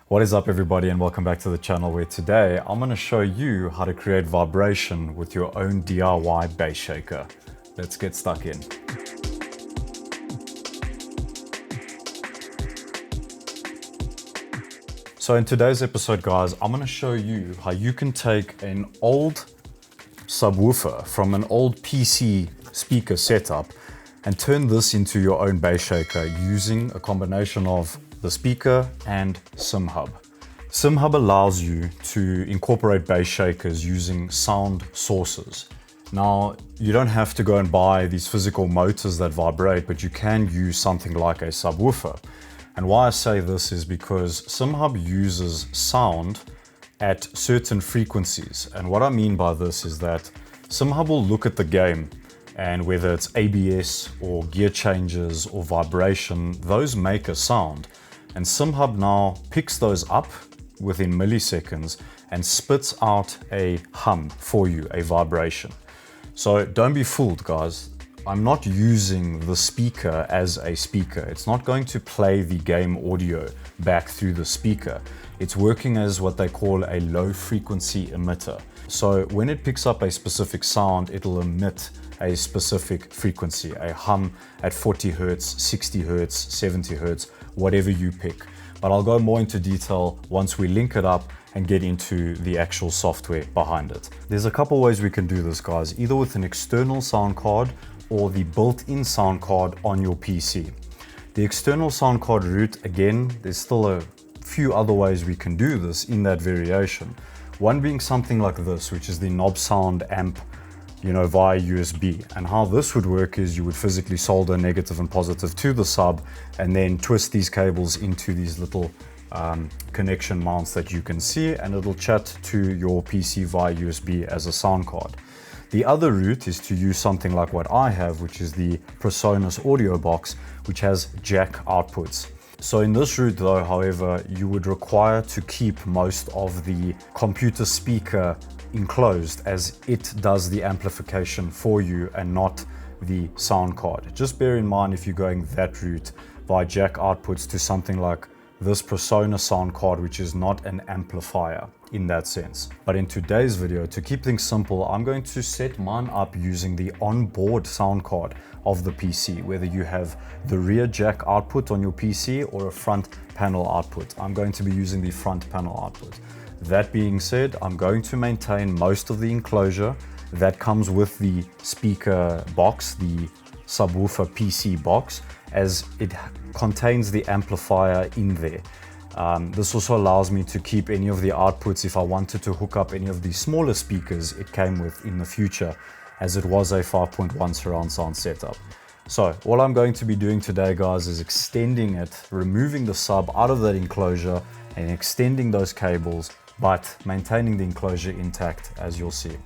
What is up everybody, and welcome back to the channel, where today I'm going to show you how to create vibration with your own DIY bass shaker. Let's get stuck in. So in today's episode guys, I'm going to show you how you can take an old subwoofer from an old PC speaker setup and turn this into your own bass shaker using a combination of the speaker and SimHub. SimHub allows you to incorporate bass shakers using sound sources. Now, you don't have to go and buy these physical motors that vibrate, but you can use something like a subwoofer. And why I say this is because SimHub uses sound at certain frequencies. And what I mean by this is that SimHub will look at the game, and whether it's ABS or gear changes or vibration, those make a sound. And SimHub now picks those up within milliseconds and spits out a hum for you, a vibration. So don't be fooled guys. I'm not using the speaker as a speaker. It's not going to play the game audio back through the speaker. It's working as what they call a low frequency emitter. So when it picks up a specific sound, it'll emit a specific frequency, a hum at 40 Hertz, 60 Hertz, 70 Hertz, whatever you pick. But I'll go more into detail once we link it up and get into the actual software behind it. There's a couple ways we can do this guys, either with an external sound card or the built-in sound card on your PC. The external sound card route, again, there's still a few other ways we can do this in that variation. One being something like this, which is the knob sound amp, via USB. And how this would work is you would physically solder negative and positive to the sub and then twist these cables into these little connection mounts that you can see, and it'll chat to your PC via USB as a sound card. The other route is to use something like what I have, which is the PreSonus audio box, which has jack outputs. So in this route though, however, you would require to keep most of the computer speaker enclosed, as it does the amplification for you and not the sound card. Just bear in mind, if you're going that route via jack outputs to something like this PreSonus sound card, which is not an amplifier in that sense. But in today's video, to keep things simple, I'm going to set mine up using the onboard sound card of the PC, whether you have the rear jack output on your PC or a front panel output. I'm going to be using the front panel output. That being said, I'm going to maintain most of the enclosure that comes with the speaker box, the subwoofer PC box, as it contains the amplifier in there. This also allows me to keep any of the outputs if I wanted to hook up any of the smaller speakers it came with in the future, as it was a 5.1 surround sound setup. So all I'm going to be doing today guys is extending it, removing the sub out of that enclosure and extending those cables, but maintaining the enclosure intact, as you'll see.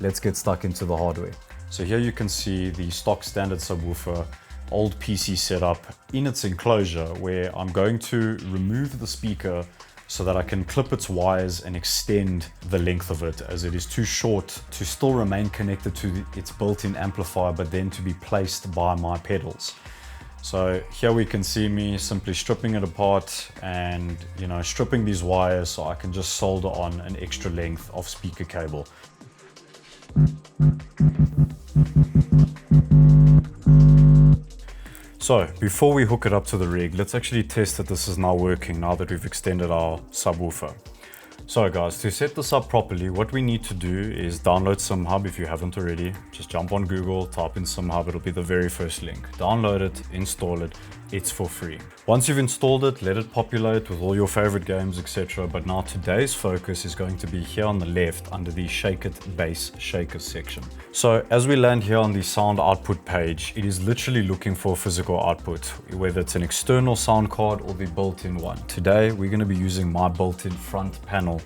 Let's get stuck into the hardware. So here you can see the stock standard subwoofer, old PC setup in its enclosure, where I'm going to remove the speaker so that I can clip its wires and extend the length of it, as it is too short to still remain connected to its built-in amplifier, but then to be placed by my pedals. So here we can see me simply stripping it apart and stripping these wires so I can just solder on an extra length of speaker cable. So before we hook it up to the rig, let's actually test that this is now working now that we've extended our subwoofer. So guys, to set this up properly, what we need to do is download SimHub. If you haven't already, just jump on Google, type in SimHub, it'll be the very first link. Download it, install it, it's for free. Once you've installed it, let it populate with all your favorite games, etc. But now today's focus is going to be here on the left under the Shake It Bass Shaker section. So as we land here on the sound output page, it is literally looking for a physical output, whether it's an external sound card or the built-in one. Today, we're going to be using my built-in front panel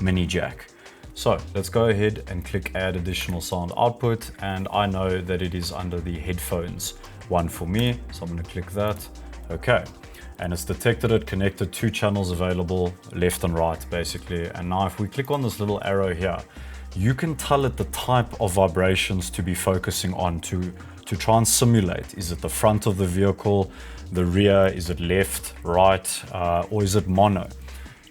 mini jack. So let's go ahead and click add additional sound output, and I know that it is under the headphones one for me, so I'm going to click that. Okay, and it's detected it, connected, 2 channels available, left and right basically. And now if we click on this little arrow here, you can tell it the type of vibrations to be focusing on to try and simulate. Is it the front of the vehicle, the rear, is it left, right, or is it mono?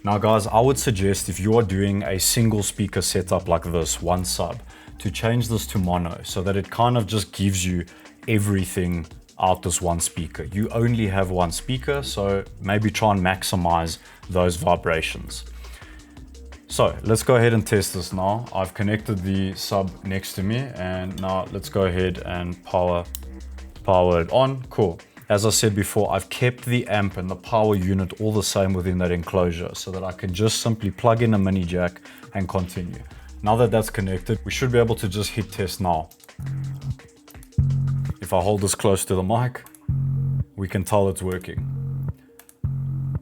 Now guys, I would suggest if you are doing a single speaker setup like this, one sub, to change this to mono so that it kind of just gives you everything out this one speaker. You only have one speaker, so maybe try and maximize those vibrations. So let's go ahead and test this now. I've connected the sub next to me, and now let's go ahead and power it on. Cool. As I said before, I've kept the amp and the power unit all the same within that enclosure so that I can just simply plug in a mini jack and continue. Now that that's connected, we should be able to just hit test now. If I hold this close to the mic, we can tell it's working.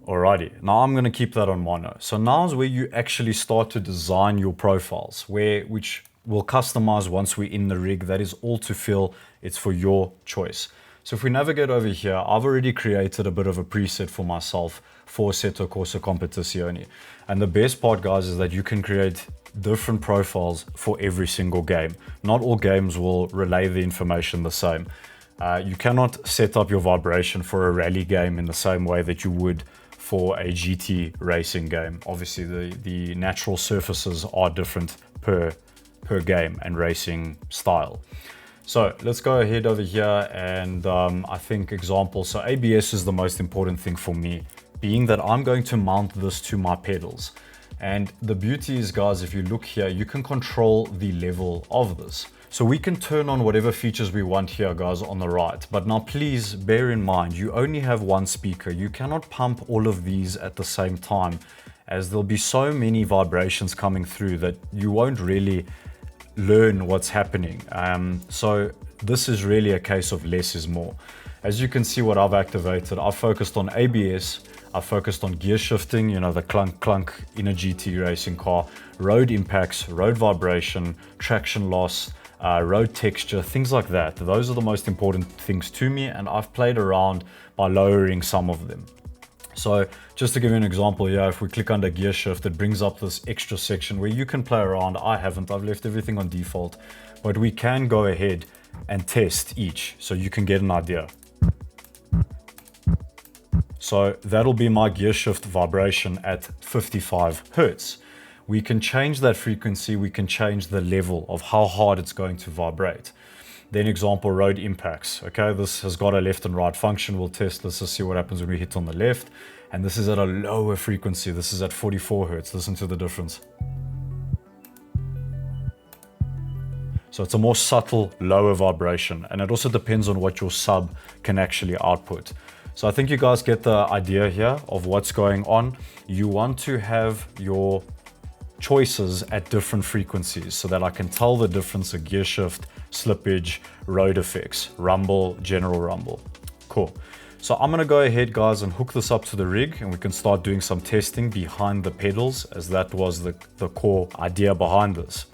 Alrighty, now I'm gonna keep that on mono. So now is where you actually start to design your profiles, which will customize once we're in the rig. That is all to fill, it's for your choice. So if we navigate over here, I've already created a bit of a preset for myself for Assetto Corsa Competizione. And the best part, guys, is that you can create different profiles for every single game. Not all games will relay the information the same. You cannot set up your vibration for a rally game in the same way that you would for a GT racing game. Obviously, the natural surfaces are different per game and racing style. So let's go ahead over here and I think example. So ABS is the most important thing for me, being that I'm going to mount this to my pedals. And the beauty is, guys, if you look here, you can control the level of this. So we can turn on whatever features we want here, guys, on the right. But now please bear in mind, you only have one speaker. You cannot pump all of these at the same time, as there'll be so many vibrations coming through that you won't really learn what's happening. So this is really a case of less is more. As you can see what I've activated, I've focused on ABS, I've focused on gear shifting, you know, the clunk in a GT racing car, road impacts, road vibration, traction loss, road texture, things like that. Those are the most important things to me, and I've played around by lowering some of them. So just to give you an example here, if we click under gear shift, it brings up this extra section where you can play around. I haven't, I've left everything on default, but we can go ahead and test each so you can get an idea. So that'll be my gear shift vibration at 55 Hertz. We can change that frequency, we can change the level of how hard it's going to vibrate. Then example, road impacts. Okay, this has got a left and right function. We'll test this to see what happens when we hit on the left. And this is at a lower frequency. This is at 44 Hertz. Listen to the difference. So it's a more subtle, lower vibration. And it also depends on what your sub can actually output. So I think you guys get the idea here of what's going on. You want to have your choices at different frequencies so that I can tell the difference of gear shift, slippage, road effects, rumble, general rumble. Cool. So I'm gonna go ahead, guys, and hook this up to the rig, and we can start doing some testing behind the pedals, as that was the core idea behind this.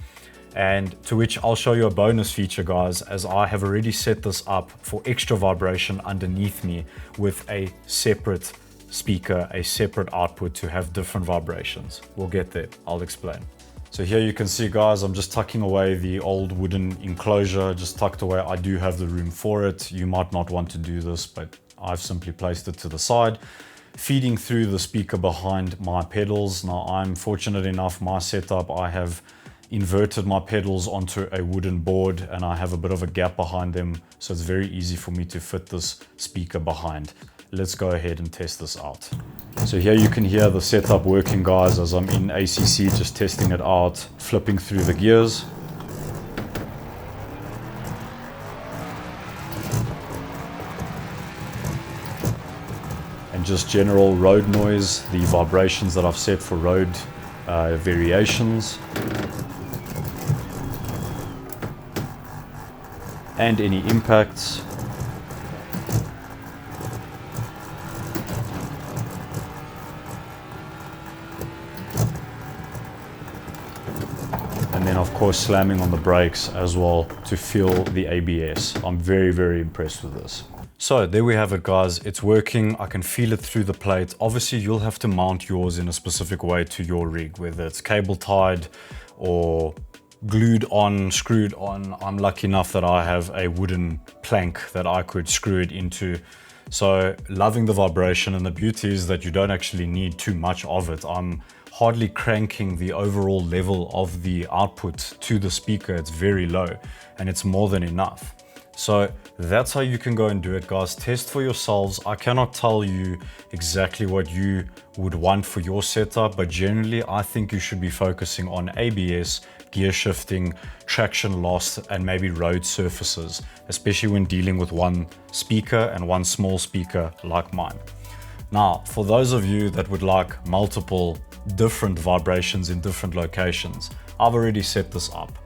And to which I'll show you a bonus feature, guys, as I have already set this up for extra vibration underneath me with a separate speaker, a separate output to have different vibrations. We'll get there, I'll explain. So here you can see, guys, I'm just tucking away the old wooden enclosure, just tucked away. I do have the room for it. You might not want to do this, but I've simply placed it to the side, feeding through the speaker behind my pedals. Now I'm fortunate enough, my setup, I have inverted my pedals onto a wooden board and I have a bit of a gap behind them, so it's very easy for me to fit this speaker behind. Let's go ahead and test this out. So here you can hear the setup working, guys, as I'm in ACC just testing it out, flipping through the gears. And just general road noise, the vibrations that I've set for road variations. And any impacts. And then of course slamming on the brakes as well to feel the ABS. I'm very, very impressed with this. So there we have it, guys. It's working. I can feel it through the plate. Obviously you'll have to mount yours in a specific way to your rig, whether it's cable tied or glued on, screwed on. I'm lucky enough that I have a wooden plank that I could screw it into So loving the vibration, and the beauty is that you don't actually need too much of it. I'm hardly cranking the overall level of the output to the speaker. It's very low and it's more than enough. So that's how you can go and do it, guys. Test for yourselves. I cannot tell you exactly what you would want for your setup, but generally I think you should be focusing on ABS, gear shifting, traction loss, and maybe road surfaces, especially when dealing with one speaker and one small speaker like mine. Now, for those of you that would like multiple different vibrations in different locations, I've already set this up.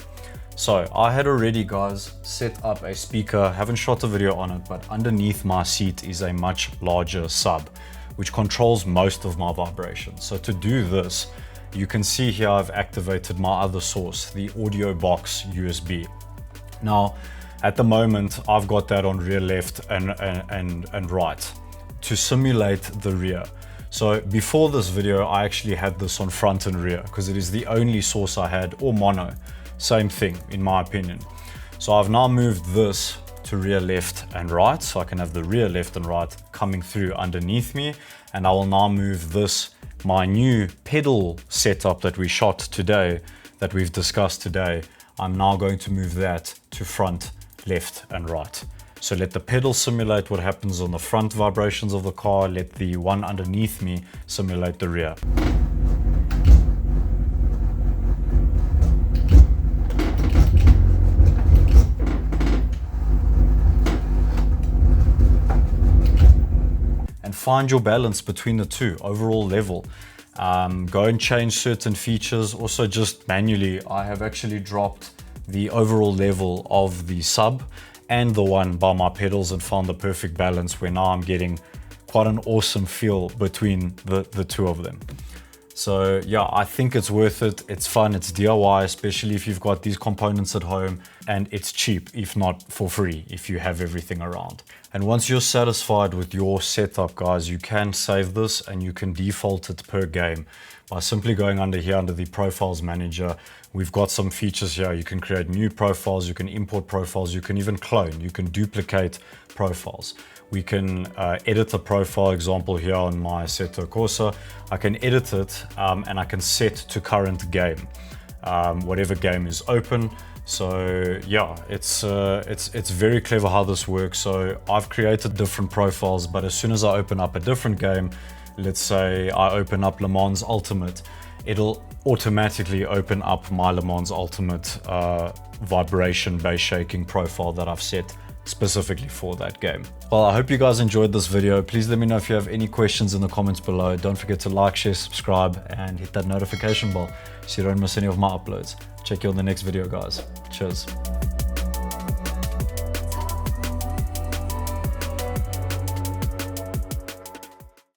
So I had already, guys, set up a speaker, haven't shot a video on it, but underneath my seat is a much larger sub, which controls most of my vibrations. So to do this, you can see here I've activated my other source, the audio box USB. Now, at the moment, I've got that on rear left and right to simulate the rear. So before this video, I actually had this on front and rear because it is the only source I had, or mono. Same thing, in my opinion. So I've now moved this to rear left and right, so I can have the rear left and right coming through underneath me. And I will now move this, my new pedal setup that we shot today, that we've discussed today, I'm now going to move that to front, left and right. So let the pedal simulate what happens on the front vibrations of the car, let the one underneath me simulate the rear. Find your balance between the two, overall level. Go and change certain features. Also, just manually, I have actually dropped the overall level of the sub and the one by my pedals and found the perfect balance where now I'm getting quite an awesome feel between the two of them. So yeah, I think it's worth it. It's fun, it's DIY, especially if you've got these components at home, and it's cheap, if not for free, if you have everything around. And once you're satisfied with your setup, guys, you can save this and you can default it per game by simply going under here under the profiles manager. We've got some features here. You can create new profiles, you can import profiles, you can even clone, you can duplicate profiles. We can edit a profile, example here on my Assetto Corsa. I can edit it and I can set to current game, whatever game is open. So yeah, it's very clever how this works. So I've created different profiles, but as soon as I open up a different game, let's say I open up Le Mans Ultimate, it'll automatically open up my Le Mans Ultimate vibration bass shaking profile that I've set specifically for that game. Well, I hope you guys enjoyed this video. Please let me know if you have any questions in the comments below. Don't forget to like, share, subscribe, and hit that notification bell so you don't miss any of my uploads. Check you on the next video, guys. Cheers.